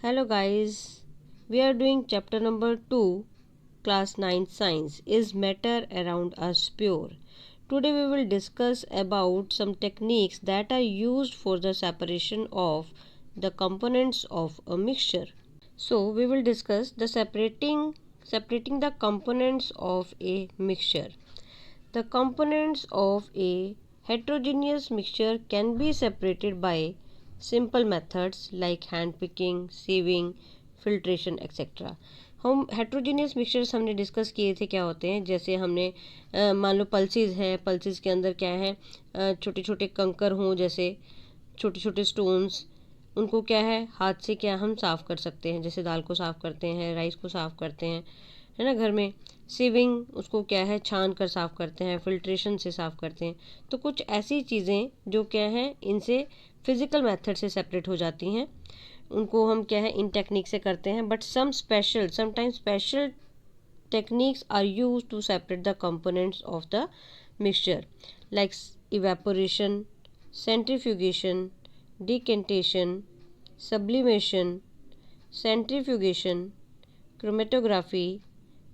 Hello guys, we are doing chapter number 2, class 9 science. Is matter around us pure? Today we will discuss about some techniques that are used for the separation of the components of a mixture. So we will discuss the separating the components of a mixture. The components of a heterogeneous mixture can be separated by simple methods like hand picking, sieving, filtration etc. हम heterogeneous mixtures हमने discuss किए थे क्या होते हैं, जैसे हमने मान लो पल्सेस हैं, पल्सेस के अंदर क्या है, छोटे छोटे कंकर हों, जैसे छोटे छोटे स्टोन्स, उनको क्या है हाथ से क्या हम साफ़ कर सकते हैं, जैसे दाल को साफ़ करते हैं, राइस को साफ़ करते हैं, है ना घर में। सीविंग उसको क्या है छान कर साफ़ करते हैं, फिल्ट्रेशन से साफ़ करते हैं। तो कुछ ऐसी चीज़ें जो क्या है इनसे फिज़िकल मेथड से सेपरेट हो जाती हैं, उनको हम क्या है इन टेक्निक से करते हैं। But sometimes special techniques are used to separate the components of the mixture like evaporation, centrifugation, decantation, sublimation, centrifugation, chromatography,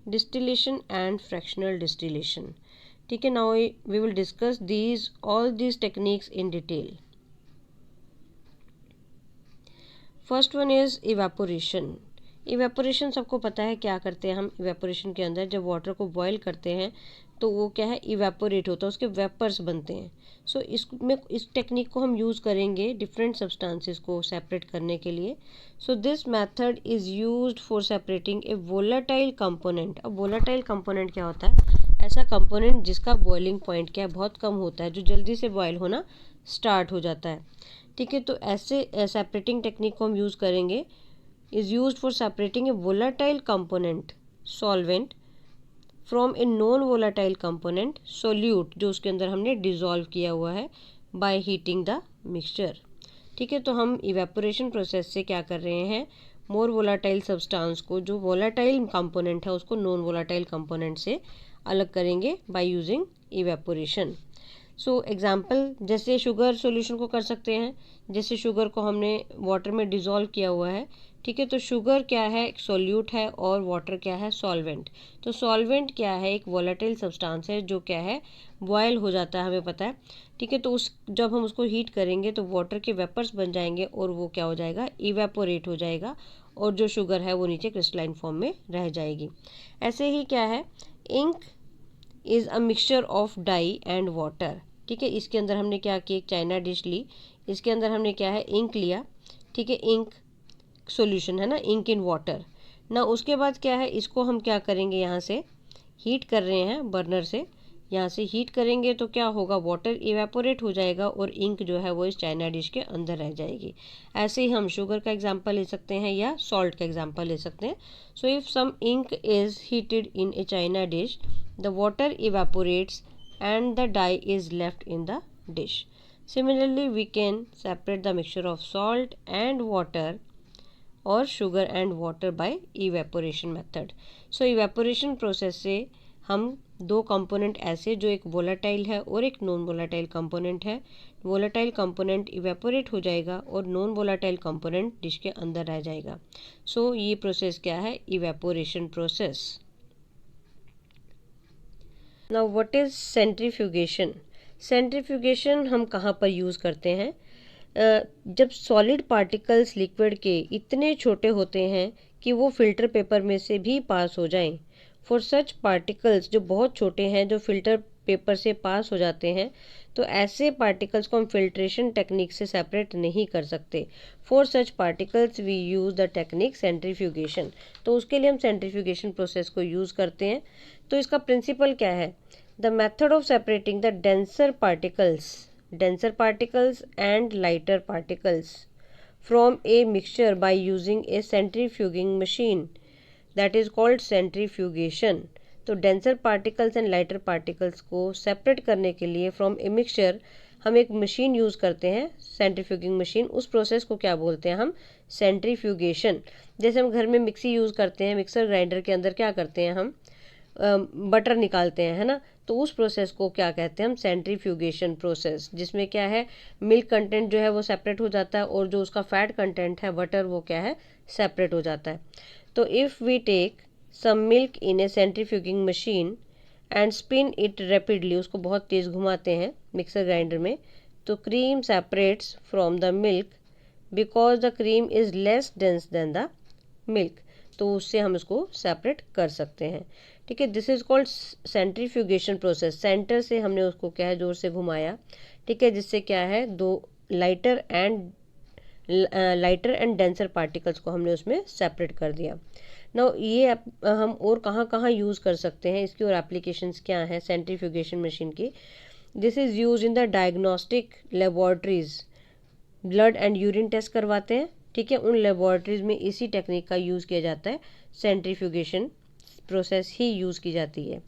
distillation and fractional distillation. ठीक है, now we will discuss all these techniques in detail. First one is evaporation. Evaporation सबको पता है क्या करते हैं हम evaporation के अंदर, जब वाटर को बॉयल करते हैं तो वो क्या है इवेपोरेट होता है, उसके वेपर्स बनते हैं। सो इसमें इस टेक्निक को हम यूज़ करेंगे डिफरेंट सब्सटेंसेस को सेपरेट करने के लिए। So this method is used for separating A volatile component. अब वोलाटाइल कंपोनेंट क्या होता है? ऐसा कंपोनेंट जिसका बॉइलिंग पॉइंट क्या है बहुत कम होता है, जो जल्दी से बॉयल होना स्टार्ट हो जाता है। ठीक है, तो ऐसे सेपरेटिंग टेक्निक को हम यूज़ करेंगे। Is use for separating A volatile component solvent from a non volatile component solute, जो उसके अंदर हमने डिज़ोल्व किया हुआ है बाय हीटिंग द मिक्सचर। ठीक है, तो हम इवेपोरेशन प्रोसेस से क्या कर रहे हैं, मोर वोलाटाइल सब्सटेंस को, जो वोलाटाइल कंपोनेंट है उसको नॉन वोलाटाइल कंपोनेंट से अलग करेंगे by using evaporation. So example, जैसे शुगर सॉल्यूशन को कर सकते हैं, जैसे शुगर को हमने वाटर में डिज़ोल्व किया हुआ है। ठीक है, तो शुगर क्या है एक सोल्यूट है और वाटर क्या है सॉल्वेंट। तो सॉल्वेंट क्या है एक वोलेटाइल सब्सटेंस है जो क्या है बॉयल हो जाता है, हमें पता है। ठीक है, तो जब हम उसको हीट करेंगे तो वाटर के वेपर्स बन जाएंगे और वो क्या हो जाएगा इवेपोरेट हो जाएगा, और जो शुगर है वो नीचे क्रिस्टलाइन फॉर्म में रह जाएगी। ऐसे ही क्या है ink is a mixture of dye and water. ठीक है, इसके अंदर हमने क्या किया, एक चाइना डिश ली, इसके अंदर हमने क्या है इंक लिया। ठीक है, इंक सॉल्यूशन है ना, इंक इन वाटर ना। उसके बाद क्या है इसको हम क्या करेंगे, यहाँ से हीट कर रहे हैं बर्नर से, यहाँ से हीट करेंगे तो क्या होगा वाटर इवेपोरेट हो जाएगा और इंक जो है वो इस चाइना डिश के अंदर रह जाएगी। ऐसे ही हम शुगर का एग्जांपल ले सकते हैं या सॉल्ट का एग्जांपल ले सकते हैं। So if some ink is heated in a china dish, the water evaporates and the dye is left in the dish. Similarly, we can separate the mixture of salt and water or sugar and water by evaporation method. So evaporation process से हम दो component ऐसे, जो एक volatile है और एक non volatile component है, वोलाटाइल कंपोनेंट इवेपोरेट हो जाएगा और नॉन वोलाटाइल कंपोनेंट डिश के अंदर रह जाएगा। सो ये प्रोसेस क्या है evaporation process. Now what is centrifugation. Centrifugation हम कहाँ पर यूज़ करते हैं, जब सॉलिड पार्टिकल्स लिक्विड के इतने छोटे होते हैं कि वो फिल्टर पेपर में से भी पास हो जाएं। फॉर सच पार्टिकल्स जो बहुत छोटे हैं, जो फिल्टर पेपर से पास हो जाते हैं, तो ऐसे पार्टिकल्स को हम फिल्ट्रेशन टेक्निक से सेपरेट नहीं कर सकते। For such particles we use the technique centrifugation. तो उसके लिए हम सेंट्रीफ्यूगेशन प्रोसेस को यूज़ करते हैं। तो इसका प्रिंसिपल क्या है, the method of separating the denser particles and lighter particles from a mixture by using a centrifuging machine, that is called centrifugation. तो denser particles and lighter particles को separate करने के लिए फ्रॉम ए मिक्सचर हम एक machine use करते हैं, सेंट्रीफ्यूगिंग machine. उस प्रोसेस को क्या बोलते हैं हम, सेंट्रीफ्यूगेशन। जैसे हम घर में मिक्सी यूज़ करते हैं, मिक्सर ग्राइंडर के अंदर क्या करते हैं हम, बटर निकालते हैं, है ना, तो उस प्रोसेस को क्या कहते हैं हम, सेंट्रीफ्यूगेशन प्रोसेस, जिसमें क्या है मिल्क कंटेंट जो है वो सेपरेट हो जाता है और जो उसका फैट कंटेंट है बटर वो क्या है सेपरेट हो जाता है। तो if we take some milk in a centrifuging machine and spin it rapidly, उसको बहुत तेज़ घुमाते हैं मिक्सर ग्राइंडर में, तो cream separates from the milk because the cream is less dense than the milk, तो उससे हम इसको सेपरेट कर सकते हैं। ठीक है, this is called centrifugation process. Centre से हमने उसको क्या है जोर से घुमाया, ठीक है, जिससे क्या है दो लाइटर एंड डेंसर पार्टिकल्स को हमने उसमें सेपरेट कर दिया। नाउ ये हम और कहाँ कहाँ यूज़ कर सकते हैं, इसकी और एप्लीकेशंस क्या हैं सेंट्रीफ्यूगेशन मशीन की। This is use in the diagnostic laboratories, blood and urine test करवाते हैं, ठीक है, उन लेबॉर्ट्रीज में इसी टेक्निक का यूज़ किया जाता है, सेंट्रीफ्यूगेशन प्रोसेस ही यूज़ की जाती है।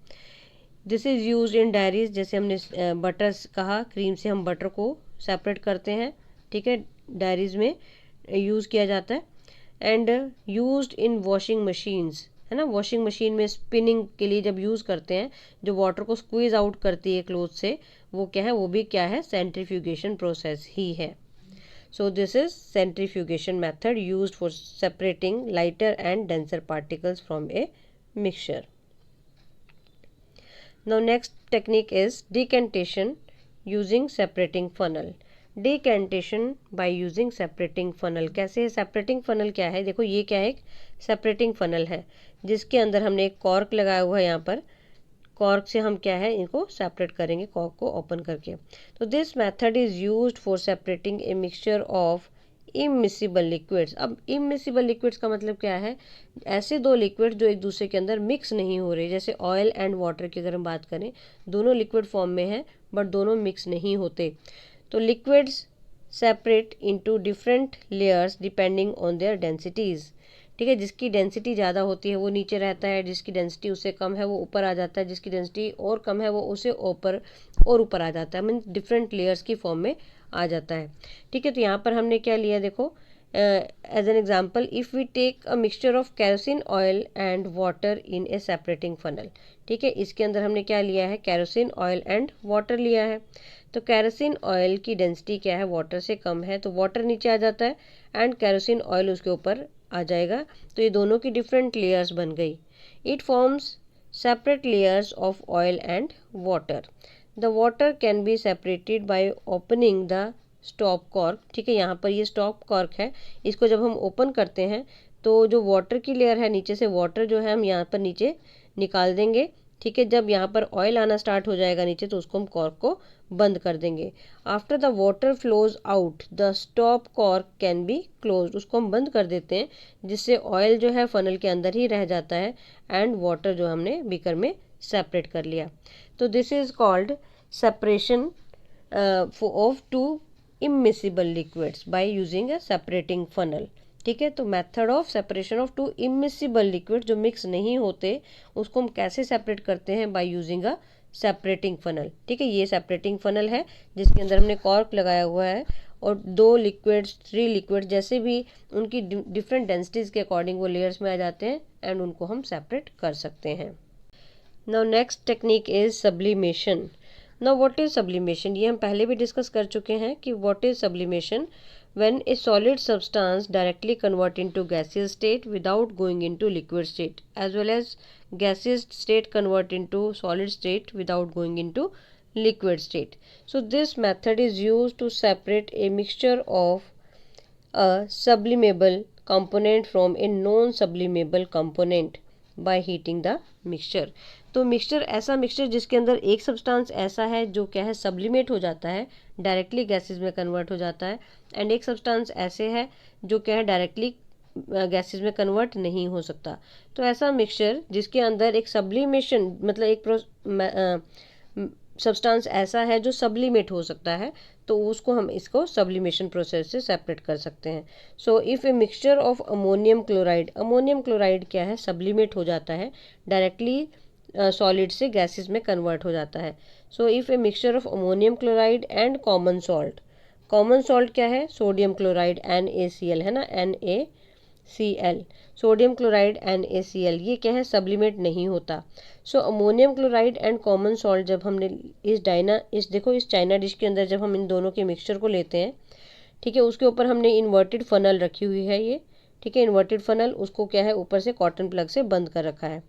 This is use in diaries, जैसे हमने बटर कहा, क्रीम से हम बटर को सेपरेट करते हैं, ठीक है, डायरीज में यूज़ किया जाता है। And used in washing machines, है ना, वॉशिंग मशीन में स्पिनिंग के लिए जब यूज़ करते हैं, जो वाटर को स्क्वीज आउट करती है क्लोथ से, वो क्या है, वो भी क्या है, सेंट्रीफ्यूगेशन प्रोसेस ही है। So this is centrifugation method used for separating lighter and denser particles from a mixture. Now next technique is decantation using separating funnel. Decantation by using separating funnel, कैसे है separating funnel क्या है, देखो ये क्या है, एक separating funnel है जिसके अंदर हमने एक कॉर्क लगाया हुआ है, यहाँ पर कॉर्क से हम क्या है इनको सेपरेट करेंगे, कॉर्क को ओपन करके। तो this method is used for separating A mixture of immiscible liquids. अब इमिसिबल लिक्विड्स का मतलब क्या है, ऐसे दो लिक्विड जो एक दूसरे के अंदर मिक्स नहीं हो रहे, जैसे ऑयल एंड वाटर की अगर हम बात करें, दोनों लिक्विड फॉर्म में है बट दोनों मिक्स नहीं होते। तो liquids separate into different layers depending on there densities, ठीक है, जिसकी डेंसिटी ज़्यादा होती है वो नीचे रहता है, जिसकी डेंसिटी उससे कम है वो ऊपर आ जाता है, जिसकी डेंसिटी और कम है वो उसे ऊपर आ जाता है, मीन्स डिफरेंट लेयर्स की फॉर्म में आ जाता है। ठीक है, तो यहाँ पर हमने क्या लिया, देखो as an example, if we take a mixture of kerosene oil and water in a separating funnel, ठीक है, इसके अंदर हमने क्या लिया है, केरोसिन ऑयल एंड वाटर लिया है। तो केरोसिन ऑयल की डेंसिटी क्या है, वाटर से कम है, तो वाटर नीचे आ जाता है एंड केरोसिन ऑयल उसके ऊपर आ जाएगा, तो ये दोनों की डिफरेंट लेयर्स बन गई। It forms separate layers of oil and water. The water can be separated by opening the stop cork, ठीक है, यहाँ पर ये स्टॉप कॉर्क है, इसको जब हम ओपन करते हैं तो जो वाटर की लेयर है नीचे से, वाटर जो है हम यहाँ पर नीचे निकाल देंगे, ठीक है, जब यहाँ पर ऑयल आना स्टार्ट हो जाएगा नीचे तो उसको हम कॉर्क को बंद कर देंगे। After the water flows out the stop cork can be close, उसको हम बंद कर देते हैं, जिससे ऑयल जो है फनल के अंदर ही रह जाता है एंड वाटर जो हमने बीकर में सेपरेट कर लिया। तो this is called separation of to immiscible liquids by using a separating funnel. ठीक है, तो method of separation of to immiscible liquid, जो मिक्स नहीं होते उसको हम कैसे सेपरेट करते हैं, by using a separating funnel. ठीक है, ये सेपरेटिंग फनल है जिसके अंदर हमने कॉर्क लगाया हुआ है और 2 लिक्विड्स 3 लिक्विड जैसे भी उनकी डिफरेंट डेंसिटीज़ के अकॉर्डिंग वो लेयर्स में आ जाते हैं एंड उनको हम सेपरेट कर सकते हैं। Now next technique is sublimation. Now what is sublimation, ये हम पहले भी डिस्कस कर चुके हैं कि what is sublimation. when a solid substance directly convert into gaseous state without going into liquid state, as well as gaseous state convert into solid state without going into liquid state. So this method is used to separate a mixture of a sublimable component from a non-sublimable component by heating the mixture. तो mixture, ऐसा mixture जिसके अंदर एक substance ऐसा है जो क्या है सब्लिमेट हो जाता है, डायरेक्टली गैसेस में कन्वर्ट हो जाता है, एंड एक सब्सटेंस ऐसे है जो क्या है डायरेक्टली गैसेस में कन्वर्ट नहीं हो सकता। तो ऐसा मिक्सचर जिसके अंदर एक सब्लिमेशन मतलब एक सब्सटेंस ऐसा है जो सब्लिमेट हो सकता है, तो उसको हम इसको सब्लिमेशन प्रोसेस से सेपरेट कर सकते हैं। So if A mixture of ammonium chloride क्या है सब्लिमेट हो जाता है, डायरेक्टली सॉलिड से गैसेस में कन्वर्ट हो जाता है। So if A mixture of ammonium chloride and common salt क्या है, सोडियम क्लोराइड NaCl है ना, Na Cl, sodium chloride NaCl, ये क्या है, सब्लिमेट नहीं होता। So ammonium chloride and common salt जब हमने इस देखो इस चाइना डिश के अंदर जब हम इन दोनों के मिक्सचर को लेते हैं, ठीक है, उसके ऊपर हमने इन्वर्टेड फनल रखी हुई है ये, ठीक है, इन्वर्टेड फनल, उसको क्या है ऊपर से कॉटन प्लग से बंद कर रखा है।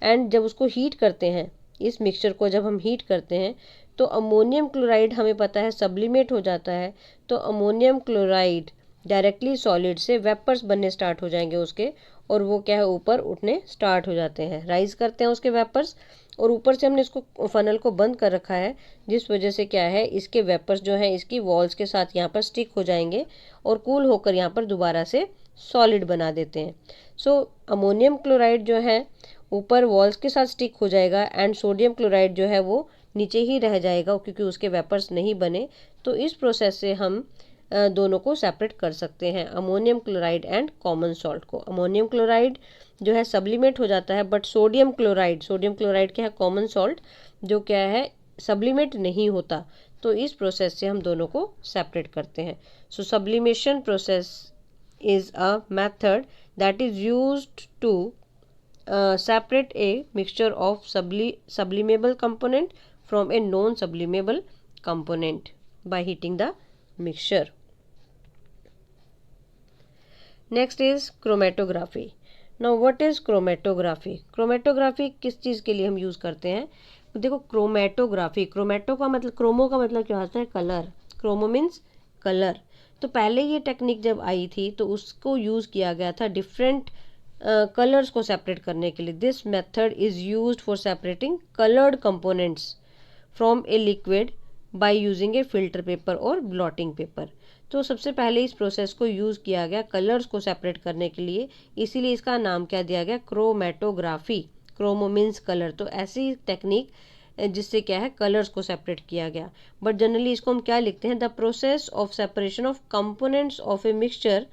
एंड जब उसको हीट करते हैं, इस मिक्सचर को जब हम हीट करते हैं तो अमोनियम क्लोराइड हमें पता है सब्लिमेट हो जाता है। तो अमोनियम क्लोराइड डायरेक्टली सॉलिड से वेपर्स बनने स्टार्ट हो जाएंगे उसके, और वो क्या है ऊपर उठने स्टार्ट हो जाते हैं, राइज करते हैं उसके वेपर्स। और ऊपर से हमने इसको फनल को बंद कर रखा है, जिस वजह से क्या है इसके वेपर्स जो है इसकी वॉल्स के साथ यहाँ पर स्टिक हो जाएंगे और कूल होकर यहाँ पर दोबारा से सॉलिड बना देते हैं। सो अमोनियम क्लोराइड जो है ऊपर वॉल्स के साथ स्टिक हो जाएगा एंड सोडियम क्लोराइड जो है वो नीचे ही रह जाएगा क्योंकि उसके वेपर्स नहीं बने। तो इस प्रोसेस से हम दोनों को सेपरेट कर सकते हैं, ammonium chloride and common salt को। अमोनियम क्लोराइड जो है सब्लिमेट हो जाता है, बट सोडियम क्लोराइड क्या है, कॉमन सॉल्ट, जो क्या है सब्लिमेट नहीं होता। तो इस प्रोसेस से हम दोनों को सेपरेट करते हैं। So sublimation process is a method that is used to separate a mixture of sublimable component from a non-sublimable component by heating the mixture. Next is chromatography. Now what is chromatography? Chromatography किस चीज़ के लिए हम use करते हैं? देखो chromatography, क्रोमेटो का मतलब, chromo का मतलब क्या होता है, कलर, क्रोमो मीन्स कलर। तो पहले ये टेक्निक जब आई थी तो उसको यूज़ किया गया था डिफरेंट कलर्स को सेपरेट करने के लिए। This method is used for separating coloured components from a liquid by using A filter paper और ब्लॉटिंग पेपर। तो सबसे पहले इस प्रोसेस को यूज़ किया गया कलर्स को सेपरेट करने के लिए, इसीलिए इसका नाम क्या दिया गया, क्रोमेटोग्राफी। Chromo means colour. तो ऐसी टेक्निक जिससे क्या है कलर्स को सेपरेट किया गया। बट जनरली इसको हम क्या लिखते हैं, the process of separation of components of a mixture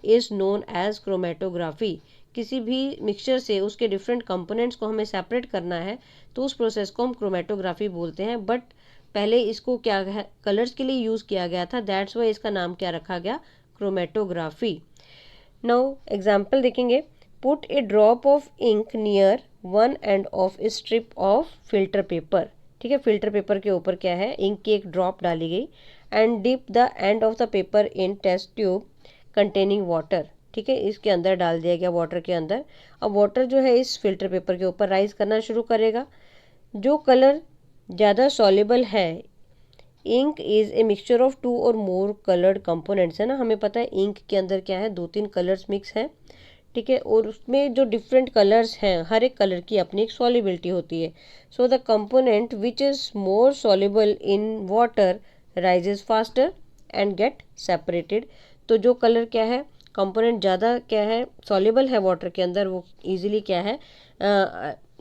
is known as chromatography. किसी भी मिक्सचर से उसके डिफरेंट कंपोनेंट्स को हमें सेपरेट करना है तो उस प्रोसेस को हम क्रोमेटोग्राफी बोलते हैं। बट पहले इसको क्या है कलर्स के लिए यूज़ किया गया था, दैट्स वाई इसका नाम क्या रखा गया, क्रोमेटोग्राफी। नाउ एग्जाम्पल देखेंगे, put a drop of ink near one end of a strip of filter paper. ठीक है, फिल्टर पेपर के ऊपर क्या है, इंक की एक ड्रॉप डाली गई and dip the end of the paper in test tube containing water. ठीक है, इसके अंदर डाल दिया गया वाटर के अंदर। अब वाटर जो है इस फिल्टर पेपर के ऊपर राइज करना शुरू करेगा। जो कलर ज़्यादा सॉल्युबल है, ink is a mixture of two और मोर कलर्ड कंपोनेंट्स, है ना, हमें पता है इंक के अंदर क्या है, 2-3 कलर्स मिक्स हैं। ठीक है, और उसमें जो डिफरेंट कलर्स हैं, हर एक कलर की अपनी एक सॉल्युबिलिटी होती है। So the component which is more soluble in water rises faster and get separated. तो जो कलर क्या है, कंपोनेंट ज़्यादा क्या है सॉल्युबल है वाटर के अंदर, वो इजीली क्या है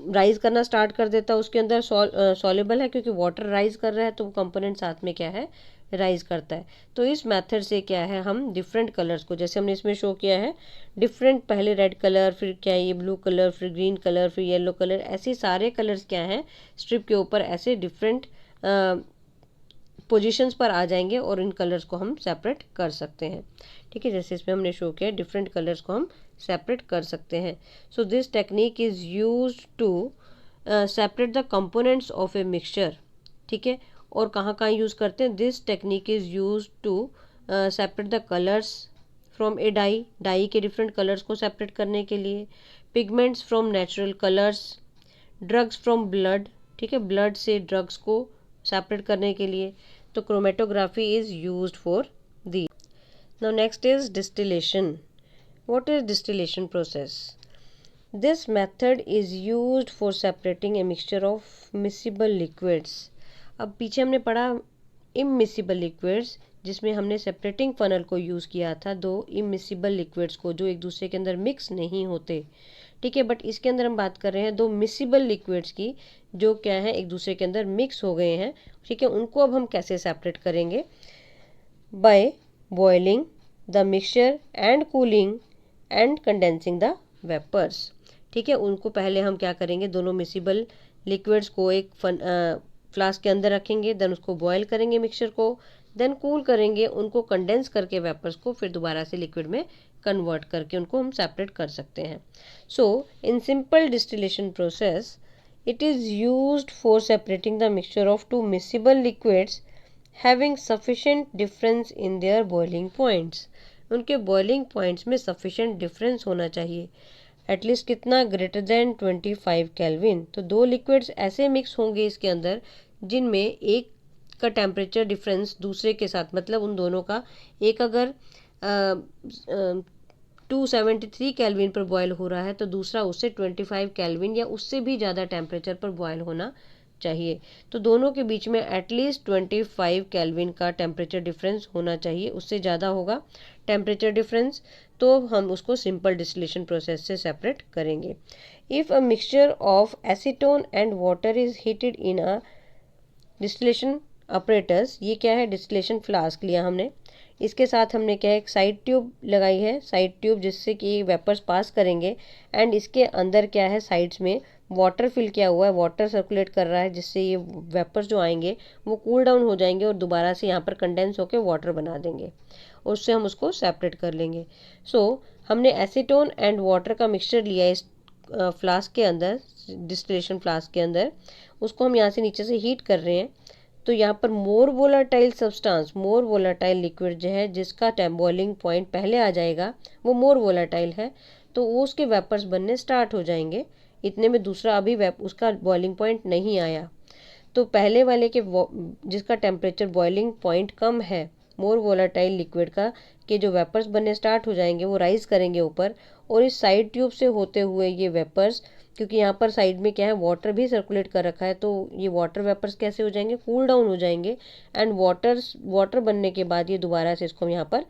राइज करना स्टार्ट कर देता है उसके अंदर। सॉल्युबल है क्योंकि वाटर राइज कर रहा है तो वो कंपोनेंट साथ में क्या है राइज करता है। तो इस मेथड से क्या है हम डिफरेंट कलर्स को, जैसे हमने इसमें शो किया है डिफरेंट, पहले रेड कलर, फिर क्या है ये ब्लू कलर, फिर ग्रीन कलर, फिर येलो कलर, ऐसे सारे कलर्स क्या हैं स्ट्रिप के ऊपर ऐसे डिफरेंट पोजीशंस पर आ जाएंगे और इन कलर्स को हम सेपरेट कर सकते हैं। ठीक है, जैसे इसमें हमने शो किया डिफरेंट कलर्स को हम सेपरेट कर सकते हैं। So this technique is used to separate the components of a mixture. ठीक है, और कहाँ कहाँ यूज़ करते हैं, this technique is used to separate the colours from a dye के डिफरेंट कलर्स को सेपरेट करने के लिए, pigments from natural colours, drugs from blood. ठीक है, ब्लड से ड्रग्स को सेपरेट करने के लिए। तो chromatography is used for the. Now next is distillation. What is distillation process? This method is used for separating a mixture of miscible liquids. अब पीछे हमने पढ़ा immiscible liquids, जिसमें हमने सेपरेटिंग फनल को यूज़ किया था, दो immiscible liquids को जो एक दूसरे के अंदर मिक्स नहीं होते। ठीक है, बट इसके अंदर हम बात कर रहे हैं दो मिसिबल लिक्विड्स की जो क्या है एक दूसरे के अंदर मिक्स हो गए हैं। ठीक है, उनको अब हम कैसे सेपरेट करेंगे, by boiling the mixture and cooling and condensing the vapours. ठीक है, उनको पहले हम क्या करेंगे, दोनों मिसिबल लिक्विड्स को एक फ्लास्क के अंदर रखेंगे, देन उसको बॉयल करेंगे मिक्सचर को, देन कूल करेंगे, उनको कंडेंस करके वेपर्स को फिर दोबारा से लिक्विड में कन्वर्ट करके उनको हम सेपरेट कर सकते हैं। So in simple distillation process it is used for separating the mixture of two miscible liquids having sufficient difference in their boiling points। उनके boiling points में sufficient difference होना चाहिए, एटलीस्ट कितना, ग्रेटर देन 25 केल्विन। तो दो liquids ऐसे mix होंगे इसके अंदर जिनमें एक का टेम्परेचर डिफरेंस दूसरे के साथ, मतलब उन दोनों का, एक अगर 273 केल्विन पर बॉयल हो रहा है तो दूसरा उससे 25 केल्विन या उससे भी ज़्यादा टेम्परेचर पर बॉयल होना चाहिए। तो दोनों के बीच में एटलीस्ट 25 केल्विन का टेम्परेचर डिफरेंस होना चाहिए। उससे ज़्यादा होगा टेम्परेचर डिफरेंस तो हम उसको सिंपल डिस्टिलेशन प्रोसेस से सेपरेट करेंगे। If a mixture of acetone and water is heated in a distillation apparatus, ये क्या है, डिस्टिलेशन फ्लास्क लिया हमने, इसके साथ हमने क्या है, एक साइड ट्यूब लगाई है, साइड ट्यूब जिससे कि वेपर्स पास करेंगे, एंड इसके अंदर क्या है, साइड्स में वाटर फिल किया हुआ है, वाटर सर्कुलेट कर रहा है जिससे ये वेपर्स जो आएंगे वो कूल डाउन हो जाएंगे और दोबारा से यहाँ पर कंडेंस होकर वाटर बना देंगे, उससे हम उसको सेपरेट कर लेंगे। सो हमने एसीटोन एंड वाटर का मिक्सचर लिया इस फ्लास्क के अंदर, डिस्टिलेशन फ्लास्क के अंदर, उसको हम यहाँ से नीचे से हीट कर रहे हैं। तो यहाँ पर more volatile substance, more volatile liquid जो है जिसका बॉइलिंग पॉइंट पहले आ जाएगा वो मोर वोलाटाइल है, तो वो उसके वेपर्स बनने स्टार्ट हो जाएंगे। इतने में दूसरा अभी उसका बॉइलिंग पॉइंट नहीं आया, तो पहले वाले के जिसका टेम्परेचर बॉइलिंग पॉइंट कम है, मोर वोलाटाइल लिक्विड का, के जो वेपर्स बनने स्टार्ट हो जाएंगे वो राइज करेंगे ऊपर, और इस साइड ट्यूब से होते हुए ये वेपर्स, क्योंकि यहाँ पर साइड में क्या है, वाटर भी सर्कुलेट कर रखा है, तो ये वाटर वेपर्स कैसे हो जाएंगे, कूल डाउन हो जाएंगे, एंड वाटर बनने के बाद ये दोबारा से इसको हम यहाँ पर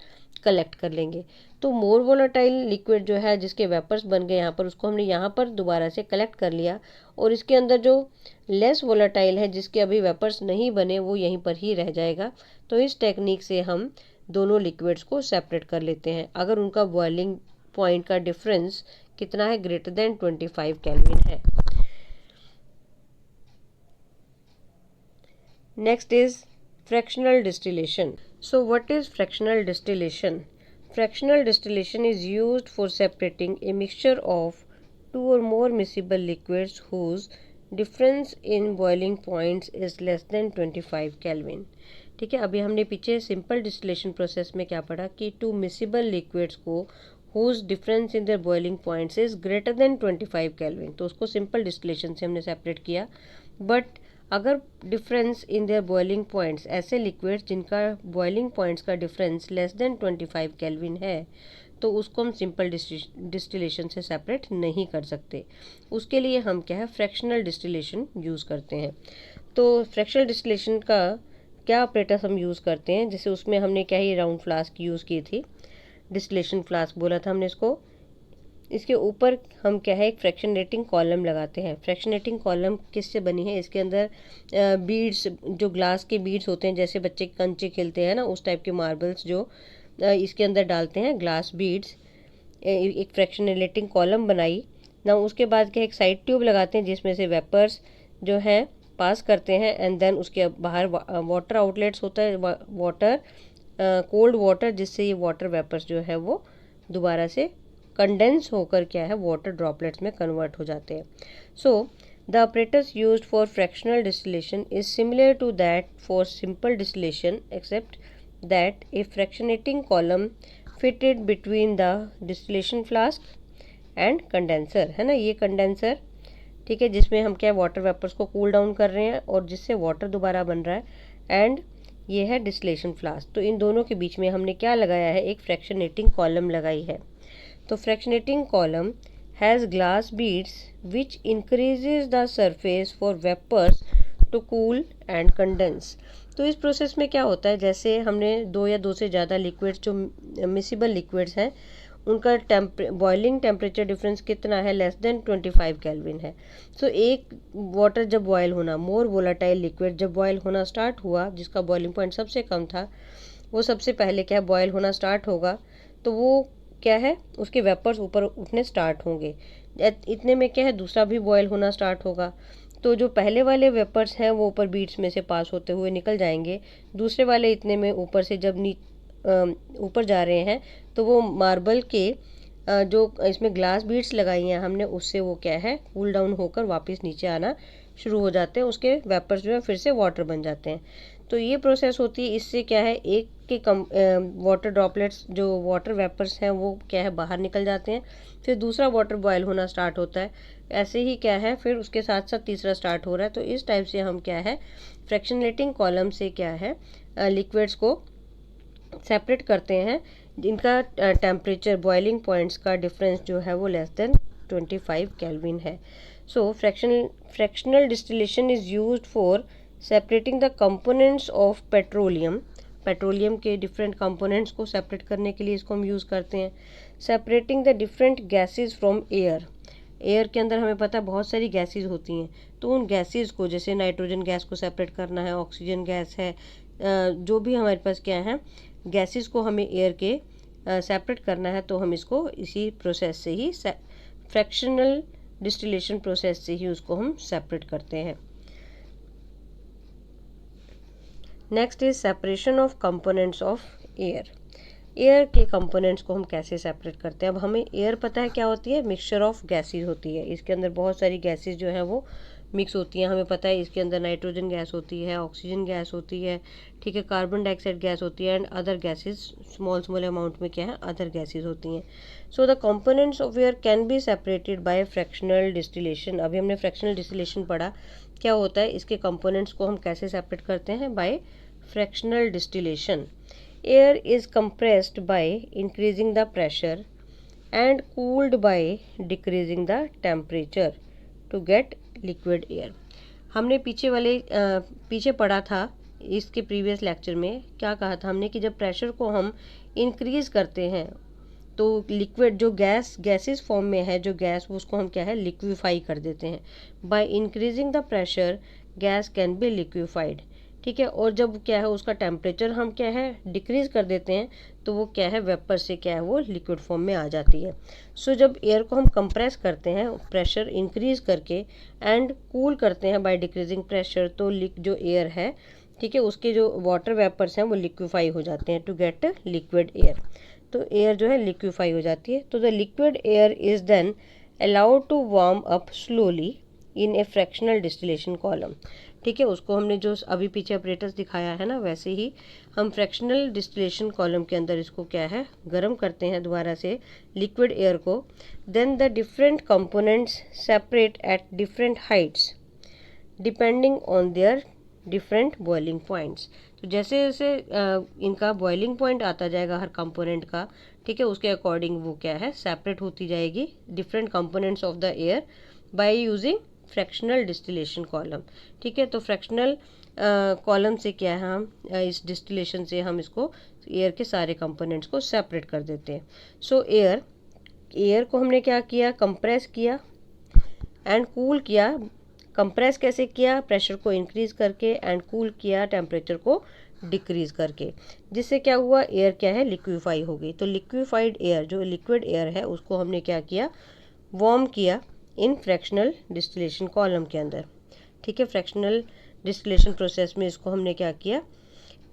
कलेक्ट कर लेंगे। तो मोर वोलाटाइल लिक्विड जो है जिसके वेपर्स बन गए यहाँ पर, उसको हमने यहाँ पर दोबारा से कलेक्ट कर लिया, और इसके अंदर जो लेस वोलाटाइल है जिसके अभी वेपर्स नहीं बने वो यहीं पर ही रह जाएगा। तो इस टेक्निक से हम दोनों लिक्विड्स को सेपरेट कर लेते हैं अगर उनका बॉइलिंग पॉइंट का डिफरेंस कितना है, ग्रेटर देन 25 केल्विन है। Next is fractional distillation. So what is fractional distillation? Fractional distillation is used for separating a mixture of two or more miscible liquids whose difference in boiling points is less than 25 Kelvin। ठीक है, अभी हमने पीछे simple distillation process में क्या पढ़ा कि two miscible liquids को whose difference in their boiling points is greater than 25 Kelvin, तो उसको सिंपल डिस्टिलेशन से हमने सेपरेट किया। बट अगर difference in their boiling points, ऐसे लिक्विड्स जिनका बॉइलिंग पॉइंट्स का डिफरेंस लेस देन 25 केल्विन है, तो उसको हम सिंपल डिस्टिलेशन से सेपरेट नहीं कर सकते। उसके लिए हम क्या है, फ्रैक्शनल डिस्टिलेशन यूज़ करते हैं। तो फ्रैक्शनल डिस्टिलेशन का क्या ऑपरेटर्स हम यूज़ करते हैं, जैसे उसमें हमने क्या ही राउंड फ्लास्क यूज़ की थी, डिस्टिलेशन फ्लास्क बोला था हमने इसको, इसके ऊपर हम क्या है, एक फ्रैक्शनेटिंग कॉलम लगाते हैं। फ्रैक्शनेटिंग कॉलम किससे बनी है, इसके अंदर बीड्स, जो ग्लास के बीड्स होते हैं, जैसे बच्चे कंचे खेलते हैं ना, उस टाइप के मार्बल्स जो इसके अंदर डालते हैं, ग्लास बीड्स, एक फ्रैक्शनेटिंग कॉलम बनाई ना। उसके बाद क्या, एक साइड ट्यूब लगाते हैं जिसमें से वेपर्स जो हैं पास करते हैं, एंड देन उसके बाहर वाटर आउटलेट्स होता है, वाटर, कोल्ड वाटर, जिससे ये वाटर वेपर्स जो है वो दोबारा से कंडेंस होकर क्या है, वाटर ड्रॉपलेट्स में कन्वर्ट हो जाते हैं। So the operators used for fractional distillation is similar to that for simple distillation except that a fractionating column fitted between the distillation flask and condenser, है ना, ये कंडेंसर, ठीक है, जिसमें हम क्या, वाटर वेपर्स को कूल डाउन कर रहे हैं और जिससे वाटर दोबारा बन रहा है, एंड ये है डिस्टिलेशन फ्लास्क। तो इन दोनों के बीच में हमने क्या लगाया है, एक फ्रैक्शनेटिंग कॉलम लगाई है। तो fractionating column has glass beads which increases the surface for vapours to cool and condense. तो इस प्रोसेस में क्या होता है, जैसे हमने दो या दो से ज़्यादा लिक्विड्स, जो मिसिबल लिक्विड्स हैं, उनका बॉइलिंग टेम्परेचर डिफरेंस कितना है, लेस देन 25 केल्विन है। सो एक वाटर जब बॉयल होना, मोर वोलाटाइल लिक्विड जब बॉयल होना स्टार्ट हुआ, जिसका बॉइलिंग पॉइंट सबसे कम था, वो सबसे पहले क्या बॉयल होना स्टार्ट होगा, तो वो क्या है, उसके वेपर्स ऊपर उठने स्टार्ट होंगे। इतने में क्या है, दूसरा भी बॉयल होना स्टार्ट होगा, तो जो पहले वाले वेपर्स हैं वो ऊपर बीड्स में से पास होते हुए निकल जाएंगे, दूसरे वाले इतने में ऊपर से जब ऊपर जा रहे हैं तो वो मार्बल के जो इसमें ग्लास बीड्स लगाई हैं हमने, उससे वो क्या है कूल डाउन होकर वापस नीचे आना शुरू हो जाते हैं, उसके वेपर्स जो है फिर से वाटर बन जाते हैं। तो ये प्रोसेस होती है, इससे क्या है एक के वाटर ड्रॉपलेट्स जो वाटर वेपर्स हैं वो क्या है बाहर निकल जाते हैं, फिर दूसरा वाटर बॉयल होना स्टार्ट होता है, ऐसे ही क्या है फिर उसके साथ साथ तीसरा स्टार्ट हो रहा है। तो इस टाइप से हम क्या है फ्रैक्शनलेटिंग कॉलम से क्या है लिक्विड्स को सेपरेट करते हैं जिनका टेम्परेचर बॉइलिंग पॉइंट्स का डिफरेंस जो है वो लेस देन 25 केल्विन है। So fractional distillation is used for separating the components of petroleum के डिफरेंट कंपोनेंट्स को सेपरेट करने के लिए इसको हम यूज़ करते हैं। Separating the different gases from air के अंदर हमें पता है बहुत सारी गैसेस होती हैं, तो उन गैसेस को जैसे नाइट्रोजन गैस को सेपरेट करना है, ऑक्सीजन गैस है, जो भी हमारे पास क्या है गैसेस को हमें एयर के सेपरेट करना है, तो हम इसको इसी प्रोसेस से ही फ्रैक्शनल डिस्टिलेशन प्रोसेस से ही उसको हम सेपरेट करते हैं। Next is separation of components of air के कंपोनेंट्स को हम कैसे सेपरेट करते हैं। अब हमें एयर पता है क्या होती है, मिक्सचर ऑफ गैसेस होती है, इसके अंदर बहुत सारी गैसेस जो है वो मिक्स होती हैं। हमें पता है इसके अंदर नाइट्रोजन गैस होती है, ऑक्सीजन गैस होती है, ठीक है, कार्बन डाइऑक्साइड गैस होती है and other gases small amount में क्या है अदर गैसेस होती हैं। So the components of air can be separated by fractional distillation. अभी हमने फ्रैक्शनल डिस्टिलेशन पढ़ा, क्या होता है इसके कंपोनेंट्स को हम कैसे सेपरेट करते हैं, by fractional distillation. Air is compressed by increasing the pressure and cooled by decreasing the temperature to get liquid air. हमने पीछे पढ़ा था इसके प्रीवियस लेक्चर में, क्या कहा था हमने कि जब प्रेशर को हम इंक्रीज करते हैं तो लिक्विड जो गैसेस फॉर्म में है जो गैस उसको हम क्या है लिक्विफाई कर देते हैं। Bye increasing the pressure gas can be liquefied, ठीक है, और जब क्या है उसका टेम्परेचर हम क्या है डिक्रीज कर देते हैं तो वो क्या है वेपर से क्या है वो लिक्विड फॉर्म में आ जाती है। सो जब एयर को हम कंप्रेस करते हैं प्रेशर इंक्रीज करके एंड कूल करते हैं बाय डिक्रीजिंग प्रेशर, तो जो एयर है ठीक है उसके जो वाटर वेपर्स हैं वो लिक्विफाई हो जाते हैं टू गेट लिक्विड एयर। तो एयर जो है लिक्विफाई हो जाती है। तो the liquid air is then allowed to warm up slowly in a fractional distillation column, ठीक है, उसको हमने जो अभी पीछे ऑपरेटर्स दिखाया है ना वैसे ही हम फ्रैक्शनल डिस्टिलेशन कॉलम के अंदर इसको क्या है गर्म करते हैं दोबारा से लिक्विड एयर को। Then the different components separate at different heights depending on their different boiling points. तो जैसे जैसे इनका बॉइलिंग पॉइंट आता जाएगा हर कंपोनेंट का, ठीक है, उसके अकॉर्डिंग वो क्या है सेपरेट होती जाएगी different components of the air by using fractional distillation column, ठीक है। तो फ्रैक्शनल कॉलम से क्या है हम इस डिस्टिलेशन से हम इसको एयर के सारे कंपोनेंट्स को सेपरेट कर देते हैं। सो एयर को हमने क्या किया कंप्रेस किया एंड कूल किया। कंप्रेस कैसे किया, प्रेशर को इंक्रीज करके एंड कूल किया टेम्परेचर को डिक्रीज करके, जिससे क्या हुआ एयर क्या है लिक्विफाई हो गई। तो लिक्विफाइड एयर जो लिक्विड एयर है उसको हमने क्या किया वार्म किया इन फ्रैक्शनल डिस्टिलेशन कॉलम के अंदर, ठीक है। फ्रैक्शनल डिस्टिलेशन प्रोसेस में इसको हमने क्या किया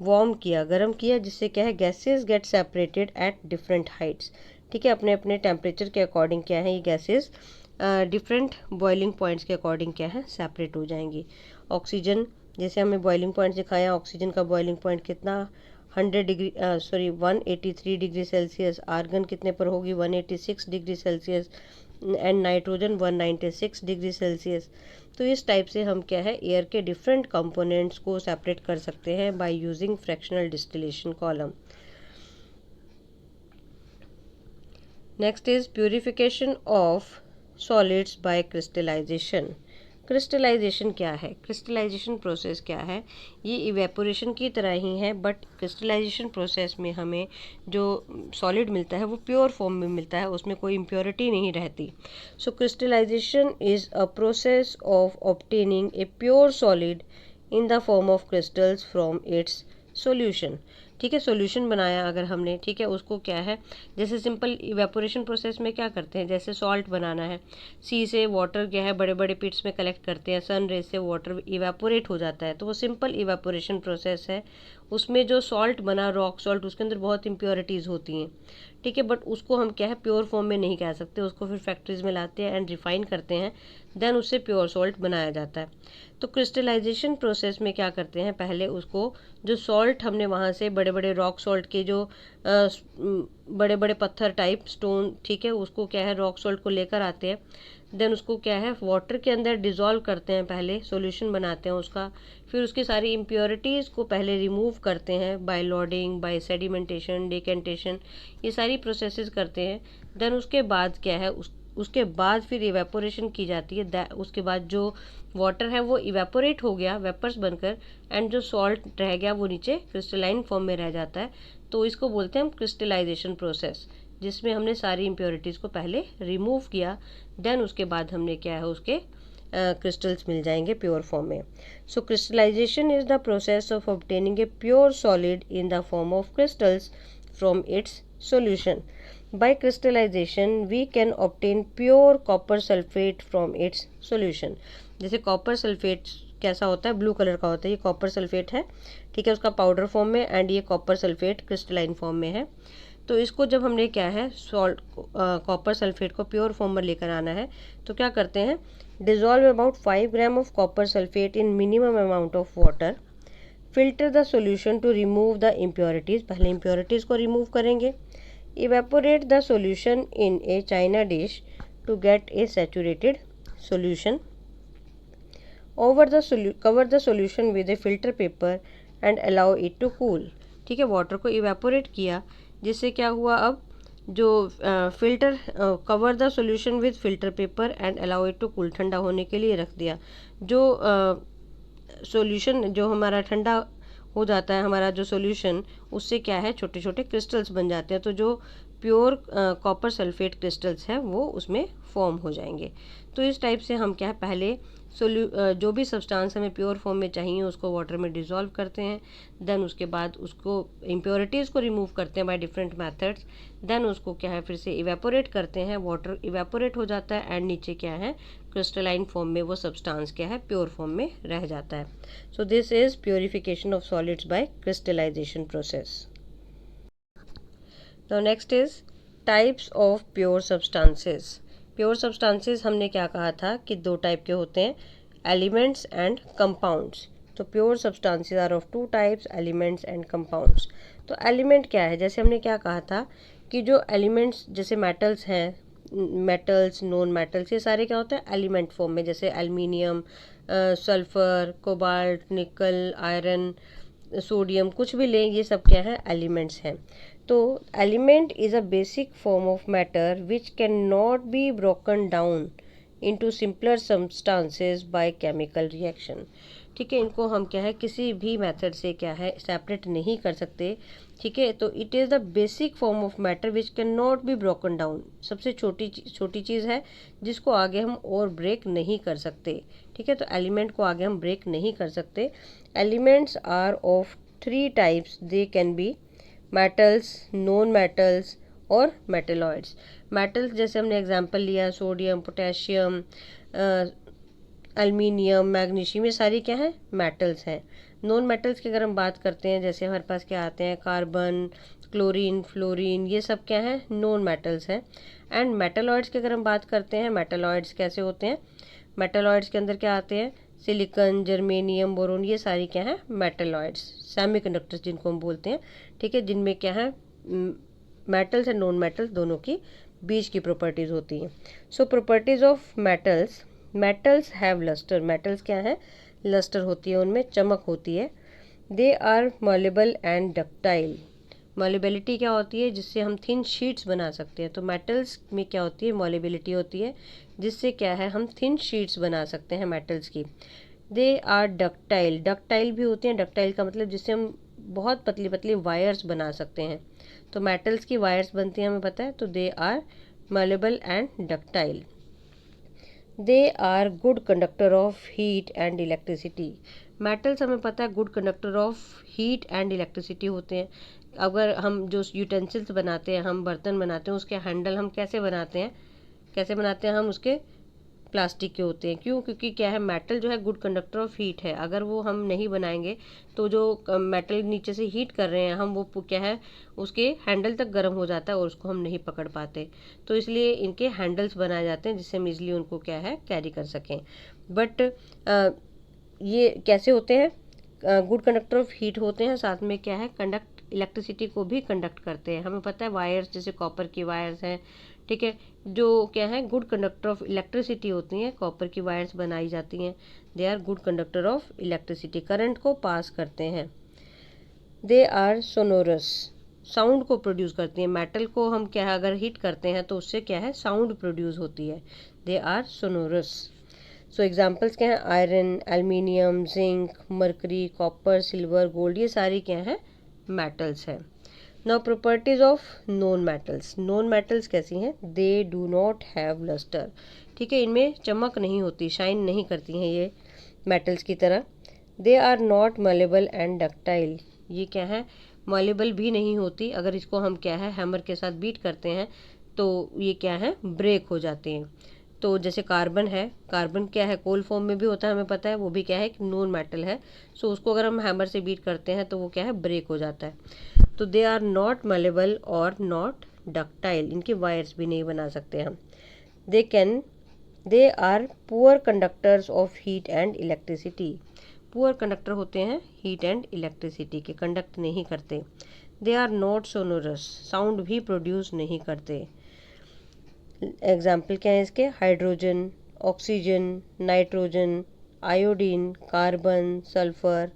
वार्म किया गर्म किया, जिससे क्या है gases get separated at different Heights, ठीक है, अपने अपने टेम्परेचर के अकॉर्डिंग क्या है ये गैसेस डिफरेंट बॉइलिंग पॉइंट्स के अकॉर्डिंग क्या है सेपरेट हो जाएंगी। ऑक्सीजन जैसे हमें बॉइलिंग पॉइंट दिखाया, ऑक्सीजन का बॉइलिंग पॉइंट कितना 183 डिग्री सेल्सियस, आर्गन कितने पर होगी 186 degree Celsius and nitrogen 196 degree Celsius. तो इस टाइप से हम क्या है एयर के डिफरेंट कंपोनेंट्स को सेपरेट कर सकते हैं by using fractional distillation column. Next is purification of solids by crystallisation. Crystallisation क्या है, क्रिस्टलाइजेशन प्रोसेस क्या है, ये इवेपोरेशन की तरह ही है, बट क्रिस्टलाइजेशन प्रोसेस में हमें जो सॉलिड मिलता है वो प्योर फॉर्म में मिलता है, उसमें कोई इम्प्योरिटी नहीं रहती। So crystallization is a process of obtaining a pure solid in the form of crystals from its solution, ठीक है, सॉल्यूशन बनाया अगर हमने, ठीक है, उसको क्या है, जैसे सिंपल इवेपोरेशन प्रोसेस में क्या करते हैं, जैसे सॉल्ट बनाना है, सी से वाटर क्या है बड़े बड़े पिट्स में कलेक्ट करते हैं, सन रे से वाटर इवेपोरेट हो जाता है, तो वो सिंपल इवेपोरेशन प्रोसेस है। उसमें जो सॉल्ट बना, रॉक सॉल्ट, उसके अंदर बहुत इम्प्योरिटीज़ होती हैं, ठीक है, बट उसको हम क्या है प्योर फॉर्म में नहीं कह सकते, उसको फिर फैक्ट्रीज़ में लाते हैं एंड रिफाइन करते हैं, देन उससे प्योर सॉल्ट बनाया जाता है। तो क्रिस्टलाइजेशन प्रोसेस में क्या करते हैं, पहले उसको जो सॉल्ट हमने वहाँ से बड़े बड़े रॉक सॉल्ट के जो बड़े बड़े पत्थर टाइप स्टोन, ठीक है, उसको क्या है रॉक सॉल्ट को लेकर आते हैं, देन उसको क्या है वाटर के अंदर डिज़ोल्व करते हैं, पहले सॉल्यूशन बनाते हैं उसका, फिर उसकी सारी इम्प्योरिटीज़ को पहले रिमूव करते हैं by loading, by sedimentation, decantation, ये सारी प्रोसेसेस करते हैं। देन उसके बाद क्या है उसके बाद फिर इवेपोरेशन की जाती है। उसके बाद जो वाटर है वो इवेपोरेट हो गया वेपर्स बनकर, एंड जो सॉल्ट रह गया वो नीचे क्रिस्टलाइन फॉर्म में रह जाता है। तो इसको बोलते हैं हम क्रिस्टलाइजेशन प्रोसेस, जिसमें हमने सारी इम्प्योरिटीज़ को पहले रिमूव किया, देन उसके बाद हमने क्या है उसके क्रिस्टल्स मिल जाएंगे प्योर फॉर्म में। So crystallization is the process of obtaining a pure solid in the form of crystals from its solution. By crystallization we can obtain pure copper sulfate from its solution। जैसे copper sulphate कैसा होता है, blue colour का होता है, ये copper sulphate है, ठीक है, उसका पाउडर फॉर्म में, एंड ये कॉपर सल्फेट क्रिस्टलाइन फॉर्म में है। तो इसको जब हमने क्या है सॉल्ट कॉपर सल्फेट को प्योर फॉर्म में लेकर आना है, तो क्या करते हैं, dissolve about 5 gram of copper sulphate in minimum amount of water, filter the solution to remove the impurities, पहले इम्प्योरिटीज़ को रिमूव करेंगे, evaporate the solution in a china dish to get a saturated solution, cover the solution with a filter paper and allow it to cool। ठीक है, water को evaporate किया, जिससे क्या हुआ, अब जो filter cover the solution with filter paper and allow it to cool, ठंडा होने के लिए रख दिया। जो सॉल्यूशन जो हमारा ठंडा हो जाता है, हमारा जो सॉल्यूशन, उससे क्या है छोटे छोटे क्रिस्टल्स बन जाते हैं, तो जो प्योर कॉपर सल्फेट क्रिस्टल्स हैं वो उसमें फॉर्म हो जाएंगे। तो इस टाइप से हम क्या है पहले जो भी सब्सटेंस हमें प्योर फॉर्म में चाहिए उसको वाटर में डिज़ोल्व करते हैं, देन उसके बाद उसको इम्प्योरिटीज़ को रिमूव करते हैं बाय डिफरेंट मेथड्स, देन उसको क्या है फिर से इवेपोरेट करते हैं, वाटर इवेपोरेट हो जाता है, एंड नीचे क्या है क्रिस्टलाइन फॉर्म में वो सब्सटेंस क्या है प्योर फॉर्म में रह जाता है। So this is purification of solids by crystallisation process. Now next is types of pure substances. Pure substances हमने क्या कहा था कि दो टाइप के होते हैं, एलिमेंट्स एंड कंपाउंड्स। तो pure substances are of two types, elements and compounds. तो एलिमेंट क्या है, जैसे हमने क्या कहा था कि जो एलिमेंट्स जैसे मेटल्स हैं, मेटल्स, नॉन मेटल्स, ये सारे क्या होते हैं एलिमेंट फॉर्म में, जैसे एल्युमिनियम, सल्फर, कोबाल्ट, निकल, आयरन, सोडियम, कुछ भी लें, ये सब क्या है एलिमेंट्स हैं। तो element is a basic form of matter which can not be broken down into simpler substances by chemical reaction. ठीक है, इनको हम क्या है किसी भी मेथड से क्या है सेपरेट नहीं कर सकते। ठीक है, तो it is the basic form of matter which can not be broken down, सबसे छोटी चीज़ है जिसको आगे हम और ब्रेक नहीं कर सकते। ठीक है, तो एलिमेंट को आगे हम ब्रेक नहीं कर सकते। Elements are of 3 types, they can be metals, non metals और मेटेलॉइड्स। मेटल्स जैसे हमने एग्जांपल लिया सोडियम, पोटेशियम, एल्युमिनियम, मैग्नीशियम, ये सारी क्या है मेटल्स हैं। नॉन मेटल्स की अगर हम बात करते हैं, जैसे हमारे पास क्या आते हैं कार्बन, क्लोरीन, फ्लोरीन, ये सब क्या है नॉन मेटल्स हैं। एंड मेटेलॉइड्स की अगर हम बात करते हैं, मेटेलॉइड्स कैसे होते हैं, मेटेलॉइड्स के अंदर क्या आते हैं सिलिकॉन, जर्मेनियम, बोरोन, ये सारी क्या है मेटेलॉइड्स, सेमीकंडक्टर्स जिनको हम बोलते हैं। ठीक है, जिनमें क्या है मेटल्स एंड नॉन मेटल्स दोनों की बीच की प्रॉपर्टीज होती हैं। So properties of metals, metals have lustre, metals क्या है लस्टर होती है, उनमें चमक होती है। They are malleable and ductile, malleability क्या होती है जिससे हम थिन शीट्स बना सकते हैं। तो मेटल्स में क्या होती है मॉलेबिलिटी होती है, जिससे क्या है हम थिन शीट्स बना सकते हैं मेटल्स की। दे आर डक्टाइल, डक्टाइल भी होती हैं, डक्टाइल का मतलब जिससे हम बहुत पतली पतली वायर्स बना सकते हैं। तो मेटल्स की वायर्स बनती हैं हमें पता है, तो they are malleable and ductile. They are good conductor of heat and electricity, metals हमें पता है good conductor of heat and electricity होते हैं। अगर हम जो यूटेंसिल्स बनाते हैं, हम बर्तन बनाते हैं, उसके हैंडल हम कैसे बनाते हैं हम उसके प्लास्टिक के होते हैं। क्यों? क्योंकि क्या है, मेटल जो है गुड कंडक्टर ऑफ हीट है। अगर वो हम नहीं बनाएंगे तो जो मेटल नीचे से हीट कर रहे हैं हम, वो क्या है, उसके हैंडल तक गर्म हो जाता है और उसको हम नहीं पकड़ पाते। तो इसलिए इनके हैंडल्स बनाए जाते हैं जिससे हम इजली उनको क्या है, कैरी कर सकें। बट ये कैसे होते हैं? गुड कंडक्टर ऑफ हीट होते हैं, साथ में क्या है, इलेक्ट्रिसिटी को भी कंडक्ट करते हैं। हमें पता है वायर्स, जैसे कॉपर की वायर्स हैं, ठीक है, जो क्या है, गुड कंडक्टर ऑफ इलेक्ट्रिसिटी होती हैं। कॉपर की वायर्स बनाई जाती हैं, they are good conductor of electricity, current को पास करते हैं। दे आर सोनोरस, साउंड को प्रोड्यूस करती हैं। मेटल को हम क्या है, अगर हीट करते हैं तो उससे क्या है, साउंड प्रोड्यूस होती है। They are sonorous. So examples क्या हैं? Iron, aluminium, zinc, mercury, copper, silver, gold, ये सारी क्या है, मेटल्स हैं। Now properties of non metals. Non metals कैसी हैं? They do not have lustre, ठीक है, इनमें चमक नहीं होती, शाइन नहीं करती हैं ये मेटल्स की तरह। They are not malleable and ductile, ये क्या है, मलेबल भी नहीं होती। अगर इसको हम क्या है, हैमर के साथ बीट करते हैं तो ये क्या है, ब्रेक हो जाते हैं। तो जैसे कार्बन है, कार्बन क्या है, कोल फॉर्म में भी होता है, हमें पता है, वो भी क्या है, एक नॉन मेटल है। सो उसको अगर हम हैमर से बीट करते हैं तो वो क्या है, ब्रेक हो जाता है। तो दे आर नॉट मलेबल और नॉट डक्टाइल, इनकी वायर्स भी नहीं बना सकते हम। They are poor conductors of heat and electricity, poor conductor होते हैं हीट एंड इलेक्ट्रिसिटी के, कंडक्ट नहीं करते। They are not sonorous, sound भी प्रोड्यूस नहीं करते। एग्जाम्पल क्या है इसके? Hydrogen, oxygen, nitrogen, iodine, carbon, sulphur,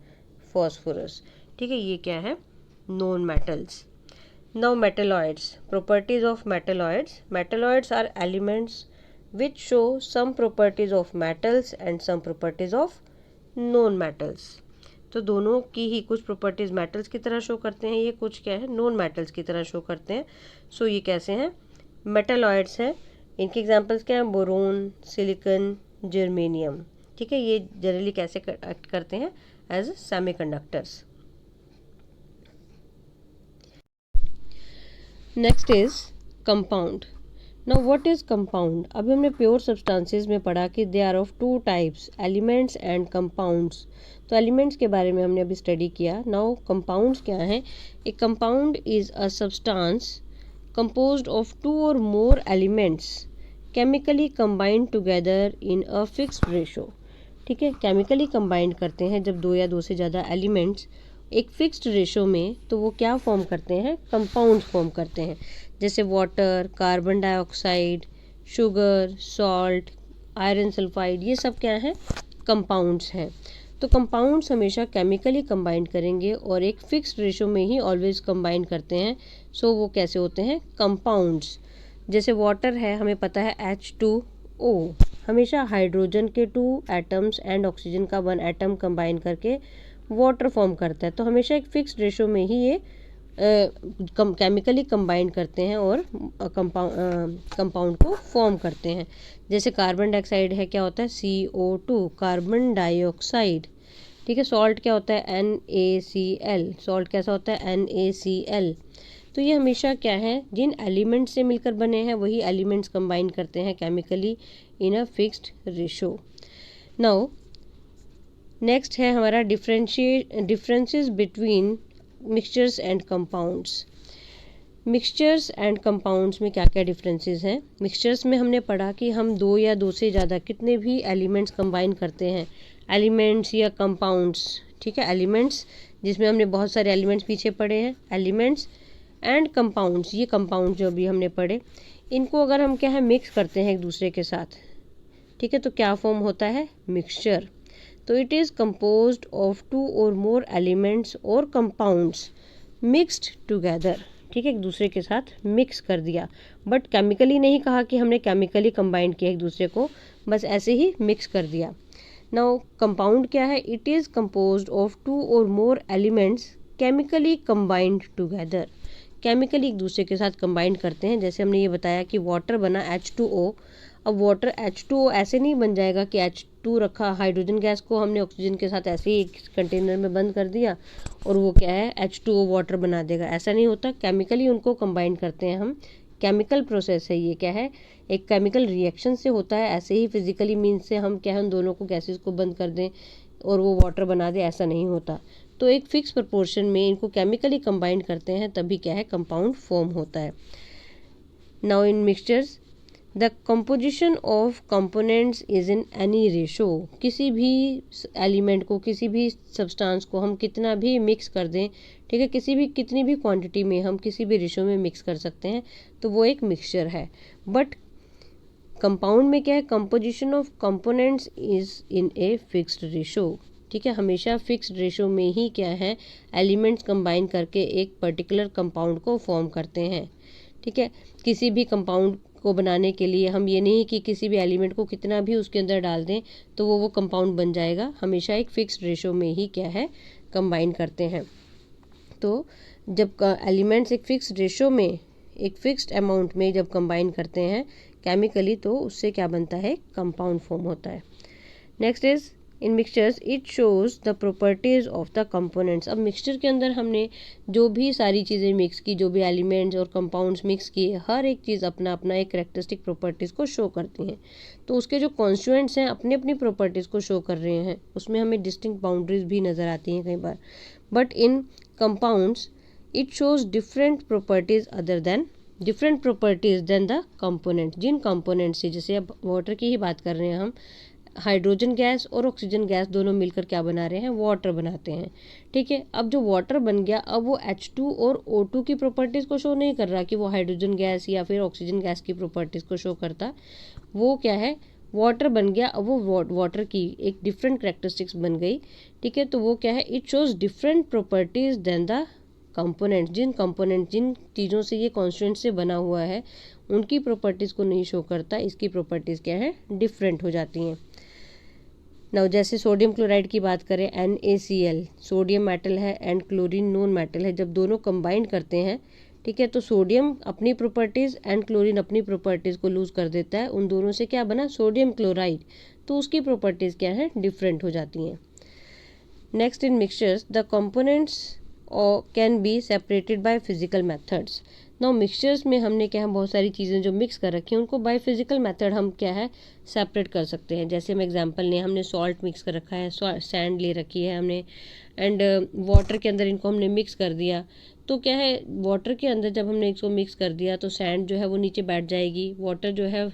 phosphorus, ठीक है, ये क्या है, non metals. Now metalloids, properties of metalloids. Metalloids are elements which show some properties of metals and some properties of non metals। तो दोनों की ही कुछ प्रॉपर्टीज मेटल्स की तरह शो करते हैं, ये कुछ क्या है, नॉन मेटल्स की तरह शो करते हैं। सो ये कैसे हैं, मेटेलॉइड्स हैं। इनके एग्जांपल्स क्या हैं? बोरोन, सिलिकॉन, जर्मेनियम, ठीक है, ये जनरली कैसे एक्ट करते हैं, as semiconductors. Next is compound. Now what is compound? अभी हमने प्योर सब्सटेंसेस में पढ़ा कि they are of two types, elements and compounds. तो एलिमेंट्स के बारे में हमने अभी स्टडी किया। नाउ कंपाउंड्स क्या हैं? ए compound is a substance composed of two or more elements chemically combined together in a fixed ratio, ठीक है, केमिकली कंबाइंड करते हैं जब दो या दो से ज़्यादा एलिमेंट्स एक फिक्स्ड रेशो में, तो वो क्या फॉर्म करते हैं, कंपाउंड फॉर्म करते हैं। जैसे water, carbon dioxide, sugar, salt, iron sulphide, ये सब क्या है, कंपाउंड्स हैं। तो कंपाउंड्स हमेशा केमिकली कंबाइंड करेंगे और एक फिक्स्ड रेशो में ही ऑलवेज कंबाइंड करते हैं। सो वो कैसे होते हैं, कंपाउंड्स। जैसे वाटर है, हमें पता है H2O हमेशा हाइड्रोजन के 2 एटम्स एंड ऑक्सीजन का 1 एटम कंबाइन करके वाटर फॉर्म करता है। तो हमेशा एक फिक्स्ड रेशो में ही ये केमिकली कंबाइंड करते हैं और कंपाउंड को फॉर्म करते हैं। जैसे कार्बन डाइऑक्साइड है, क्या होता है, CO2, कार्बन डाइऑक्साइड, ठीक है। सॉल्ट क्या होता है, NaCl, सॉल्ट कैसा होता है, NaCl। तो ये हमेशा क्या है, जिन एलिमेंट्स से मिलकर बने हैं वही एलिमेंट्स कंबाइन करते हैं chemically in a fixed ratio. Now next है हमारा differences between mixtures and compounds. Mixtures and compounds में क्या क्या डिफरेंसेस हैं? मिक्सचर्स में हमने पढ़ा कि हम दो या दो से ज़्यादा कितने भी एलिमेंट्स कंबाइन करते हैं, एलिमेंट्स या कंपाउंड्स, ठीक है, एलिमेंट्स जिसमें हमने बहुत सारे एलिमेंट्स पीछे पढ़े हैं, एलिमेंट्स एंड कंपाउंड्स, ये कंपाउंड जो अभी हमने पढ़े, इनको अगर हम क्या है, मिक्स करते हैं एक दूसरे के साथ, ठीक है, तो क्या फॉर्म होता है, मिक्सचर। तो इट इज़ कंपोज्ड ऑफ 2 और मोर एलिमेंट्स और कंपाउंड्स मिक्स्ड टुगेदर, ठीक है, एक दूसरे के साथ मिक्स कर दिया, बट केमिकली नहीं कहा कि हमने केमिकली कंबाइंड किया एक दूसरे को, बस ऐसे ही मिक्स कर दिया। नाउ कंपाउंड क्या है, इट इज़ कंपोज्ड ऑफ 2 और more elements chemically combined together, chemically एक दूसरे के साथ कंबाइंड करते हैं। जैसे हमने ये बताया कि वाटर बना H2O, अब वाटर H2O ऐसे नहीं बन जाएगा कि H2 H2 रखा, हाइड्रोजन गैस को हमने ऑक्सीजन के साथ ऐसे ही एक कंटेनर में बंद कर दिया और वो क्या है H2O वाटर बना देगा, ऐसा नहीं होता। केमिकली उनको कंबाइन करते हैं हम, केमिकल प्रोसेस है ये, क्या है, एक केमिकल रिएक्शन से होता है। ऐसे ही फिजिकली मीन्स से हम क्या है उन दोनों को गैसेस को बंद कर दें और वो वाटर बना दे, ऐसा नहीं होता। तो एक फिक्स प्रपोर्शन में इनको केमिकली कंबाइन करते हैं, तभी क्या है कंपाउंड फॉर्म होता है। Now in mixtures the composition of components is in any ratio. किसी भी एलिमेंट को, किसी भी सब्सटेंस को हम कितना भी मिक्स कर दें, ठीक है, कितनी भी क्वांटिटी में हम किसी भी रेशो में मिक्स कर सकते हैं, तो वो एक मिक्सचर है। बट कंपाउंड में क्या है, composition of components is in a fixed ratio, ठीक है, हमेशा फिक्स्ड रेशो में ही क्या है एलिमेंट्स कंबाइन करके एक पर्टिकुलर कंपाउंड को फॉर्म करते हैं, ठीक है। किसी भी कंपाउंड को बनाने के लिए हम ये नहीं कि किसी भी एलिमेंट को कितना भी उसके अंदर डाल दें तो वो कंपाउंड बन जाएगा, हमेशा एक फिक्स्ड रेशो में ही क्या है कंबाइन करते हैं। तो जब एलिमेंट्स एक फिक्स्ड रेशो में, एक फिक्स्ड अमाउंट में जब कंबाइन करते हैं केमिकली, तो उससे क्या बनता है, कंपाउंड फॉर्म होता है। Next is in mixtures it shows the properties of the components. अब मिक्सचर के अंदर हमने जो भी सारी चीज़ें मिक्स की, जो भी एलिमेंट्स और कंपाउंड्स मिक्स किए, हर एक चीज़ अपना अपना एक कैरेक्टरिस्टिक प्रॉपर्टीज़ को शो करती हैं। तो उसके जो कॉन्स्टिट्यूएंट्स हैं अपनी अपनी प्रॉपर्टीज़ को शो कर रहे हैं, उसमें हमें डिस्टिंक्ट बाउंड्रीज भी नज़र आती हैं कई बार। But in compounds it shows different properties than the component. जिन कंपोनेंट से, जैसे अब वाटर की ही बात कर रहे हैं हम, हाइड्रोजन गैस और ऑक्सीजन गैस दोनों मिलकर क्या बना रहे हैं, वाटर बनाते हैं, ठीक है। अब जो वाटर बन गया, अब वो H2 और O2 की प्रॉपर्टीज़ को शो नहीं कर रहा कि वो हाइड्रोजन गैस या फिर ऑक्सीजन गैस की प्रॉपर्टीज़ को शो करता, वो क्या है वाटर बन गया। अब वो वाटर की एक डिफरेंट करेक्टरिस्टिक्स बन गई, ठीक है। तो वो क्या है, it shows different properties than the component. जिन चीज़ों से ये कॉन्स्टिट्यूएंट से बना हुआ है उनकी प्रॉपर्टीज़ को नहीं शो करता, इसकी प्रॉपर्टीज़ क्या है, डिफरेंट हो जाती हैं। नाउ जैसे सोडियम क्लोराइड की बात करें, NaCl, सोडियम मेटल है एंड क्लोरीन नॉन मेटल है। जब दोनों कंबाइन करते हैं, ठीक है, तो सोडियम अपनी प्रॉपर्टीज़ एंड क्लोरीन अपनी प्रॉपर्टीज़ को लूज़ कर देता है, उन दोनों से क्या बना, सोडियम क्लोराइड। तो उसकी प्रॉपर्टीज़ क्या है, डिफरेंट हो जाती हैं। Next in mixtures the components can be separated by physical methods. Now mixtures में हमने क्या है बहुत सारी चीज़ें जो मिक्स कर रखी हैं उनको बाय फिजिकल मेथड हम क्या है सेपरेट कर सकते हैं। जैसे हम एग्जांपल लें, हमने सॉल्ट मिक्स कर रखा है, सैंड ले रखी है हमने, एंड वाटर के अंदर इनको हमने मिक्स कर दिया। तो क्या है, वाटर के अंदर जब हमने इसको मिक्स कर दिया तो सैंड जो है वो नीचे बैठ जाएगी, वाटर जो है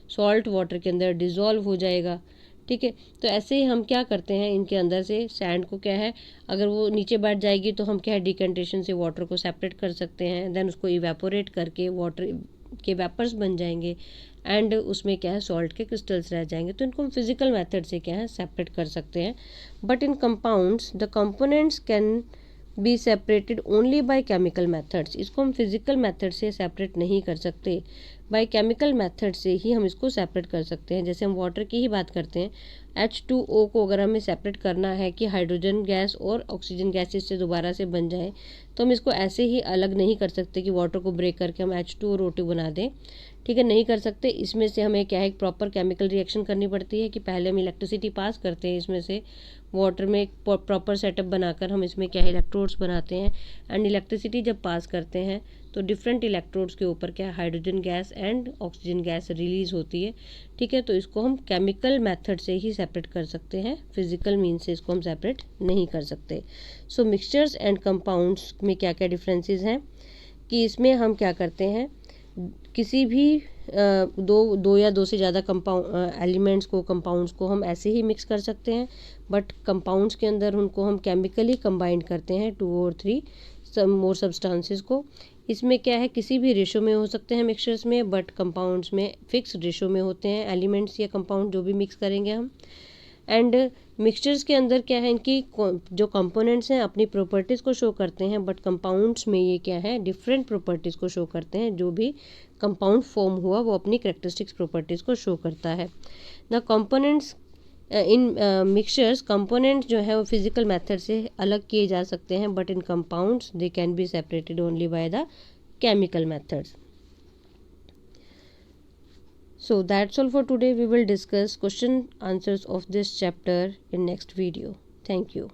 सॉल्ट वाटर के अंदर डिज़ोल्व हो जाएगा, ठीक है। तो ऐसे ही हम क्या करते हैं, इनके अंदर से सैंड को क्या है, अगर वो नीचे बैठ जाएगी तो हम क्या है डिकंटेशन से वाटर को सेपरेट कर सकते हैं, देन उसको इवेपोरेट करके वाटर के वेपर्स बन जाएंगे एंड उसमें क्या है सॉल्ट के क्रिस्टल्स रह जाएंगे। तो इनको हम फिजिकल मेथड से क्या है सेपरेट कर सकते हैं। But in compounds the components can be separated only by chemical methods. इसको हम फिजिकल मेथड से सेपरेट नहीं कर सकते, बाय केमिकल मेथड से ही हम इसको सेपरेट कर सकते हैं। जैसे हम वाटर की ही बात करते हैं, H2O को अगर हमें सेपरेट करना है कि हाइड्रोजन गैस और ऑक्सीजन गैस इससे दोबारा से बन जाए, तो हम इसको ऐसे ही अलग नहीं कर सकते कि वाटर को ब्रेक करके हम H2 और O2 बना दें, ठीक है, नहीं कर सकते। इसमें से हमें क्या है एक प्रॉपर केमिकल रिएक्शन करनी पड़ती है कि पहले हम इलेक्ट्रिसिटी पास करते हैं इसमें से वाटर में, एक प्रॉपर सेटअप बनाकर हम इसमें क्या है इलेक्ट्रोड्स बनाते हैं, एंड इलेक्ट्रिसिटी जब पास करते हैं तो डिफरेंट इलेक्ट्रोड्स के ऊपर क्या hydrogen gas and oxygen gas release होती है, ठीक है। तो इसको हम केमिकल मेथड से ही सेपरेट कर सकते हैं, फिजिकल मीन से इसको हम सेपरेट नहीं कर सकते। सो मिक्सचर्स एंड कंपाउंड्स में क्या क्या डिफरेंसेस हैं कि इसमें हम क्या करते हैं, किसी भी दो या दो से ज़्यादा एलिमेंट्स को, कंपाउंड्स को हम ऐसे ही मिक्स कर सकते हैं, बट कंपाउंड्स के अंदर उनको हम केमिकली कंबाइन करते हैं 2 और 3 मोर सब्सटेंसेस को। इसमें क्या है किसी भी रेशो में हो सकते हैं मिक्सचर्स में, बट कंपाउंड्स में फिक्स रेशो में होते हैं एलिमेंट्स या कंपाउंड जो भी मिक्स करेंगे हम। एंड मिक्सचर्स के अंदर क्या है, इनकी जो कंपोनेंट्स हैं अपनी प्रॉपर्टीज़ को शो करते हैं, बट कंपाउंड्स में ये क्या है डिफरेंट प्रॉपर्टीज़ को शो करते हैं। जो भी कंपाउंड फॉर्म हुआ वो अपनी कैरेक्टरिस्टिक्स प्रॉपर्टीज़ को शो करता है। The components in mixtures, components जो है वो फिजिकल मेथड से अलग किए जा सकते हैं, but in compounds they can be separated only by the chemical methods. So that's all for today. We will discuss question answers of this chapter in next video. Thank you.